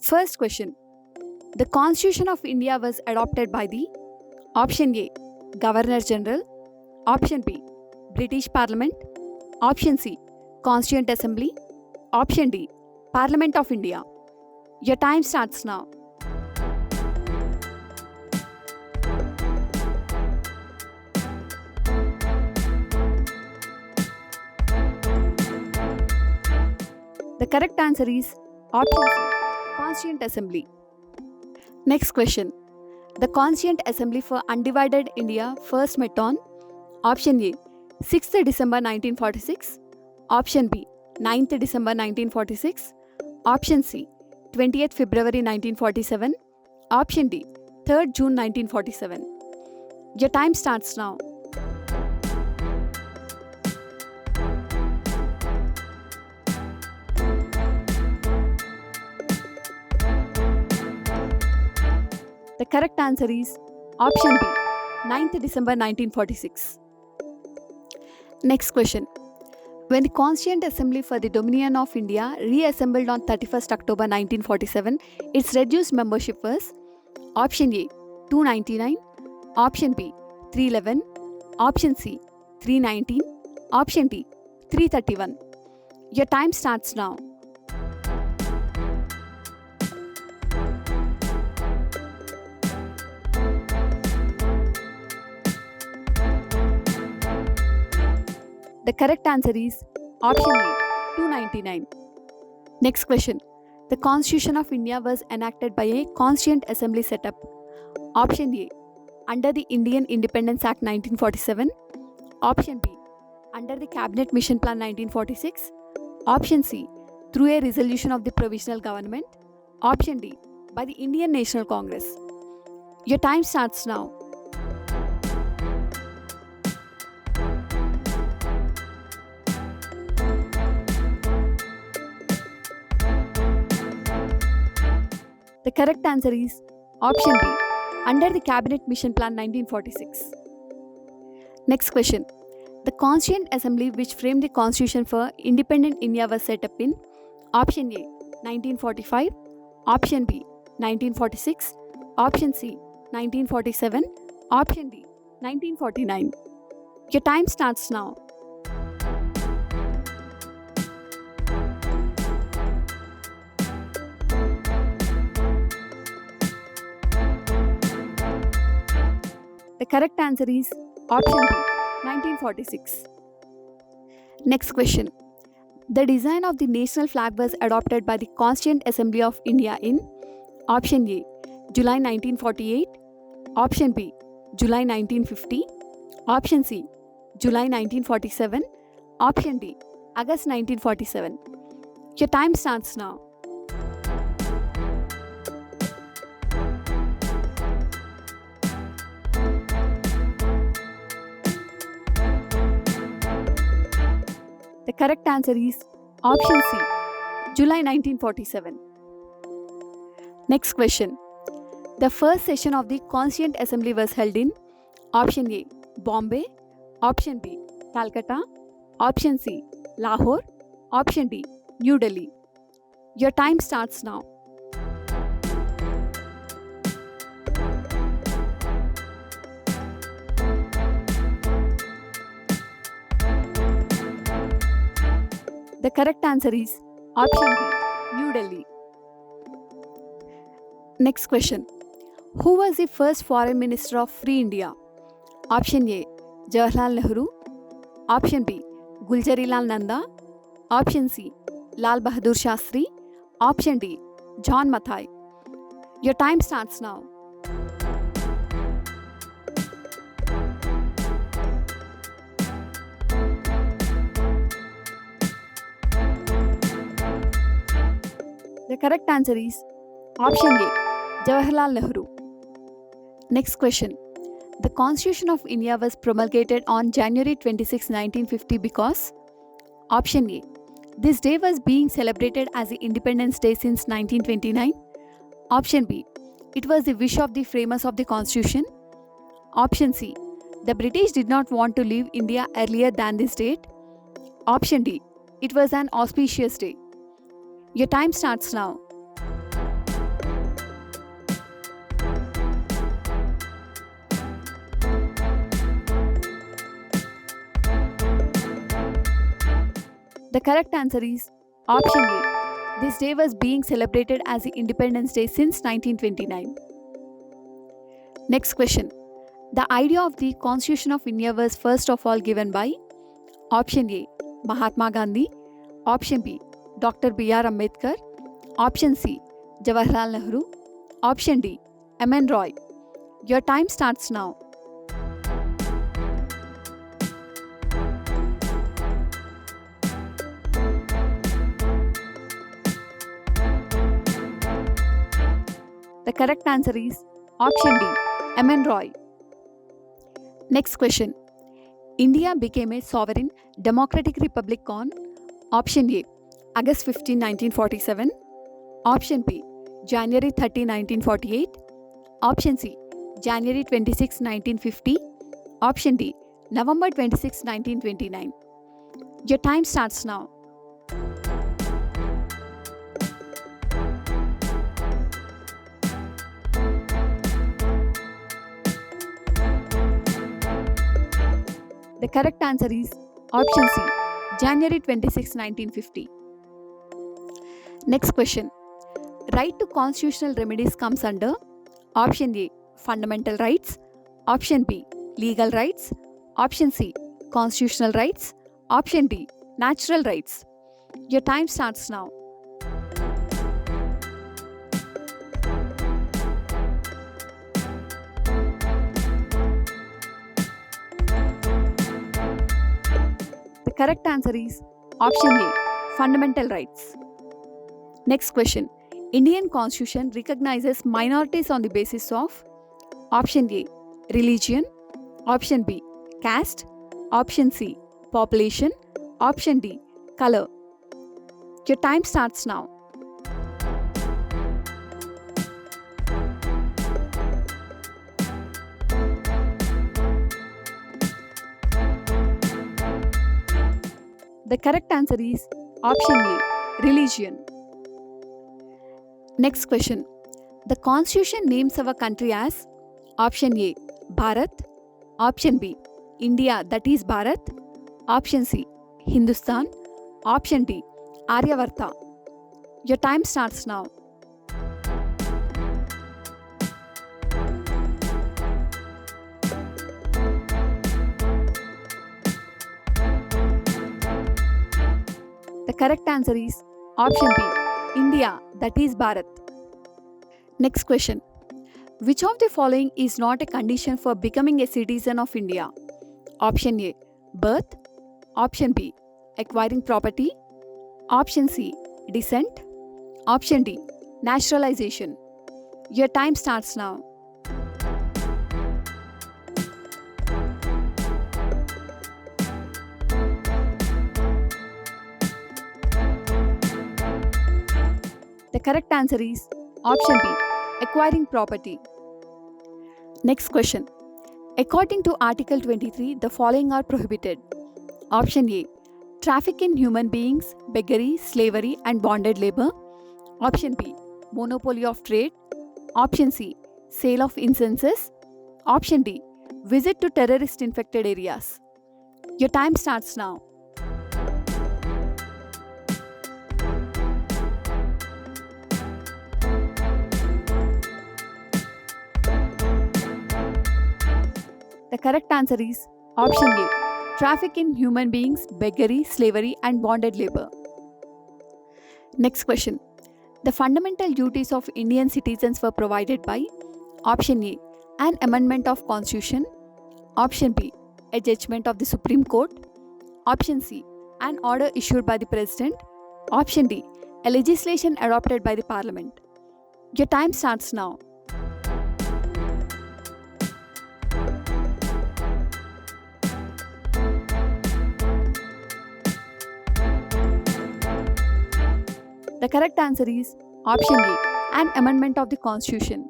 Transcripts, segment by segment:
First question. The Constitution of India was adopted by the option A, Governor General, option B, British Parliament, option C, Constituent Assembly, option D, Parliament of India. Your time starts now. The correct answer is option C, Constituent Assembly. Next question. The Constituent Assembly for Undivided India first met on option A, 6th December 1946, option B, 9th December 1946, option C, 20th February 1947, option D, 3rd June 1947. Your time starts now. The correct answer is option B, 9th December 1946. Next question. When the Constituent Assembly for the Dominion of India reassembled on 31st October 1947, its reduced membership was option A, 299, option B, 311, option C, 319, option D, 331. Your time starts now. The correct answer is option A, 299. Next question. The Constitution of India was enacted by a Constituent Assembly setup. Option A, under the Indian Independence Act 1947. Option B, under the Cabinet Mission Plan 1946. Option C, through a resolution of the Provisional Government. Option D, by the Indian National Congress. Your time starts now. The correct answer is option B, under the Cabinet Mission Plan 1946. Next question. The Constituent Assembly which framed the Constitution for Independent India was set up in option A, 1945, option B, 1946, option C, 1947, option D, 1949. Your time starts now. The correct answer is option B, 1946. Next question. The design of the national flag was adopted by the Constituent Assembly of India in option A, July 1948, option B, July 1950, option C, July 1947, option D, August 1947. Your time starts now. The correct answer is option C, July 1947. Next question. The first session of the Constituent Assembly was held in option A, Bombay, option B, Calcutta, option C, Lahore, option D, New Delhi. Your time starts now. The correct answer is option B, New Delhi. Next question. Who was the first Foreign Minister of Free India? Option A, Jawaharlal Nehru, option B, Gulzarilal Nanda, option C, Lal Bahadur Shastri, option D, John Mathai. Your time starts now. The correct answer is option A, Jawaharlal Nehru. Next question. The Constitution of India was promulgated on January 26, 1950 because option A, this day was being celebrated as the Independence Day since 1929. Option B, it was the wish of the framers of the Constitution. Option C, the British did not want to leave India earlier than this date. Option D, it was an auspicious day. Your time starts now. The correct answer is option A. This day was being celebrated as the Independence Day since 1929. Next question. The idea of the Constitution of India was first of all given by option A. Mahatma Gandhi, option B. Dr. B.R. Ambedkar, option C. Jawaharlal Nehru, option D. M.N. Roy. Your time starts now. The correct answer is option D. M.N. Roy. Next question. India became a sovereign democratic republic on option A. August 15, 1947, option B. January 30, 1948, option C. January 26, 1950, option D. November 26, 1929. Your time starts now. The correct answer is option C. January 26, 1950. Next question. Right to constitutional remedies comes under option A. Fundamental rights, option B. Legal rights, option C. Constitutional rights, option D. Natural rights. Your time starts now. The correct answer is option A. Fundamental rights. Next question. Indian Constitution recognizes minorities on the basis of option A. Religion, option B. Caste, option C. Population, option D. Color. Your time starts now. The correct answer is option A. Religion. Next question. The Constitution names our country as option A. Bharat, option B. India, that is Bharat, option C. Hindustan, option D. Aryabharta. Your time starts now. The correct answer is option B. India, that is Bharat. Next question. Which of the following is not a condition for becoming a citizen of India? Option A. Birth, option B. Acquiring property, option C. Descent, option D. Naturalization. Your time starts now. The correct answer is option B. Acquiring property. Next question. According to Article 23, the following are prohibited. Option A. Traffic in human beings, beggary, slavery and bonded labor. Option B. Monopoly of trade. Option C. Sale of incenses. Option D. Visit to terrorist infected areas. Your time starts now. The correct answer is option A. Traffic in human beings, beggary, slavery and bonded labor. Next question. The fundamental duties of Indian citizens were provided by option A. An amendment of Constitution, option B. A judgment of the Supreme Court, option C. An order issued by the President, option D. A legislation adopted by the Parliament. Your time starts now. The correct answer is option A. An amendment of the Constitution.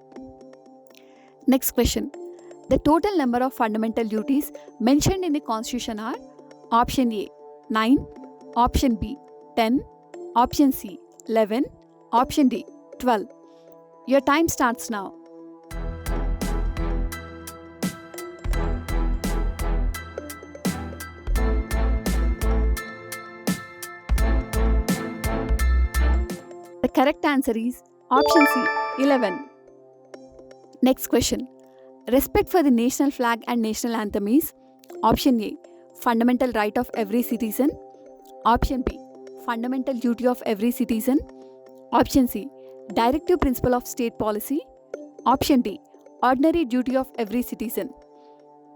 Next question. The total number of fundamental duties mentioned in the Constitution are option A. 9, option B. 10, option C. 11, option D. 12. Your time starts now. correct answer is option C, 11. Next question. Respect for the national flag and national anthem is option A, fundamental right of every citizen. Option B, fundamental duty of every citizen. Option C, directive principle of state policy. Option D, ordinary duty of every citizen.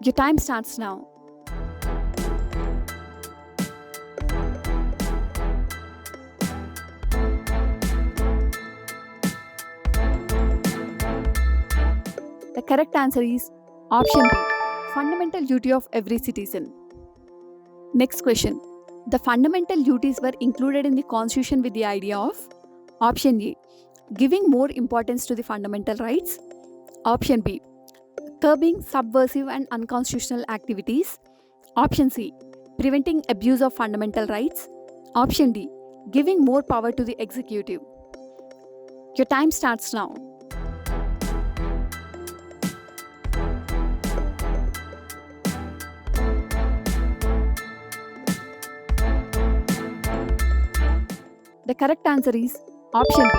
Your time starts now. The correct answer is option B, fundamental duty of every citizen. Next question. The fundamental duties were included in the Constitution with the idea of option A, giving more importance to the fundamental rights. Option B, curbing subversive and unconstitutional activities. Option C, preventing abuse of fundamental rights. Option D, giving more power to the executive. Your time starts now. The correct answer is option B,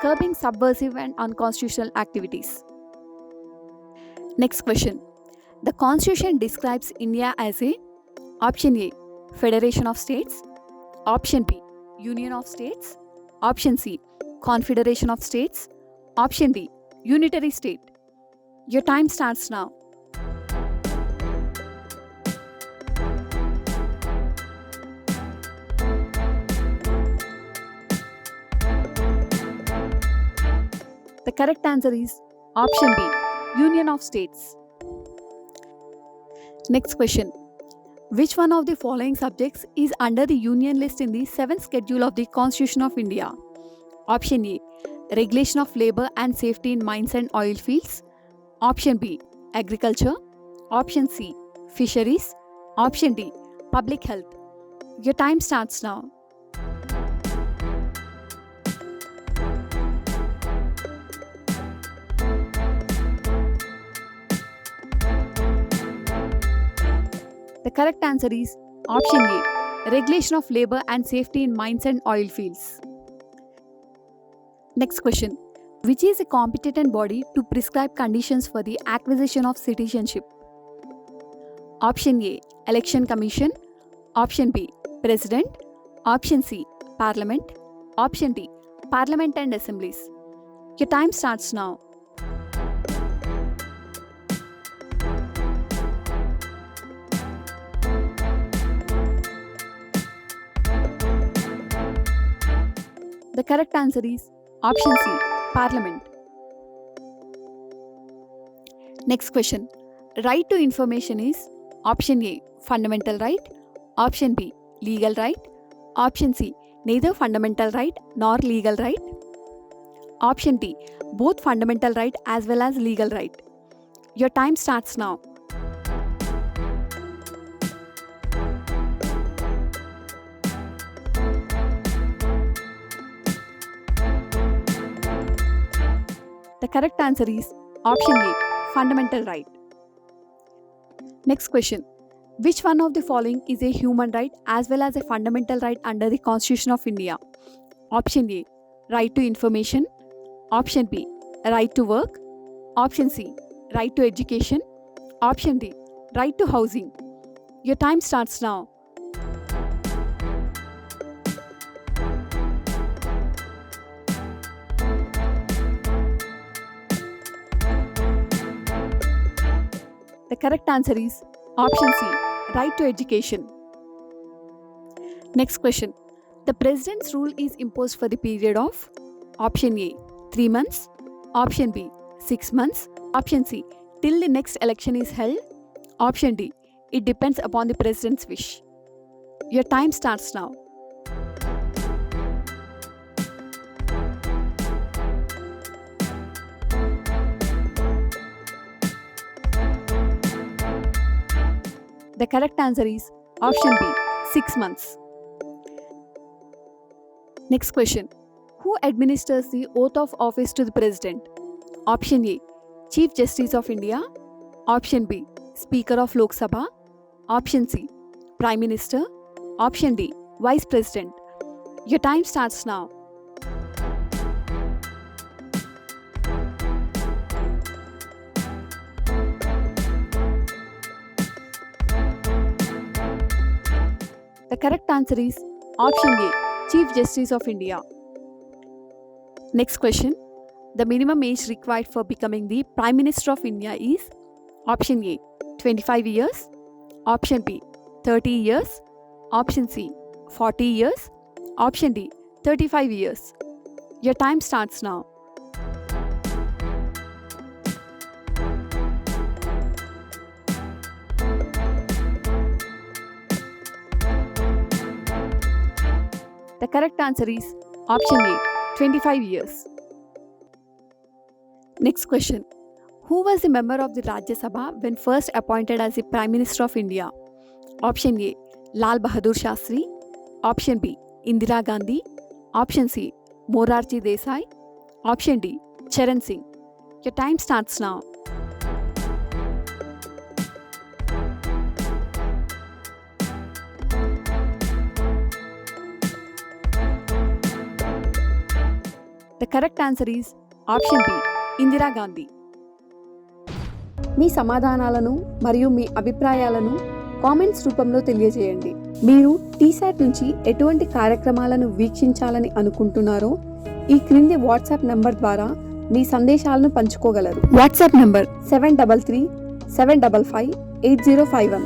curbing subversive and unconstitutional activities. Next question. The Constitution describes India as a option A, Federation of States. Option B, Union of States. Option C, Confederation of States. Option D, Unitary State. Your time starts now. The correct answer is option B, Union of States. Next question. Which one of the following subjects is under the Union list in the 7th schedule of the Constitution of India? Option A, regulation of labor and safety in mines and oil fields. Option B, agriculture. Option C, fisheries. Option D, public health. Your time starts now. The correct answer is option A, regulation of labor and safety in mines and oil fields. Next question. Which is a competent body to prescribe conditions for the acquisition of citizenship? Option A, Election Commission. Option B, President. Option C, Parliament. Option D, Parliament and Assemblies. Your time starts now. The correct answer is option C, Parliament. Next question. Right to information is option A, fundamental right. Option B, legal right. Option C, neither fundamental right nor legal right. Option D, both fundamental right as well as legal right. Your time starts now. The correct answer is option A, fundamental right. Next question. Which one of the following is a human right as well as a fundamental right under the Constitution of India? Option A, right to information. Option B, right to work. Option C, right to education. Option D, right to housing. Your time starts now. The correct answer is option C, right to education. Next question. The President's rule is imposed for the period of option A, 3 months. Option B, 6 months. Option C, till the next election is held. Option D, it depends upon the President's wish. Your time starts now. The correct answer is option B, 6 months. Next question. Who administers the oath of office to the President? Option A, Chief Justice of India. Option B, Speaker of Lok Sabha. Option C, Prime Minister. Option D, Vice President. Your time starts now. The correct answer is option A, Chief Justice of India. Next question. The minimum age required for becoming the Prime Minister of India is option A, 25 years, option B, 30 years, option C, 40 years, option D, 35 years. Your time starts now. The correct answer is option A, 25 years. Next question. Who was the member of the Rajya Sabha when first appointed as the Prime Minister of India? Option A, 𝗨 Shastri, option B, Indira Gandhi, option C, Morarji Desai, option D, Charan Singh. Your time starts now. The correct answer is option B, Indira Gandhi. మీ సమాధానాలను మరియు మీ అభిప్రాయాలను comments రూపంలో తెలియజేయండి. మీరు టీసాట్ నుంచి ఎటువంటి కార్యక్రమాలను వీక్షించాలని అనుకుంటున్నారో ఈ క్రింది వాట్సాప్ నంబర్ ద్వారా మీ సందేశాలను పంచుకోగలరు. WhatsApp number 7337558051.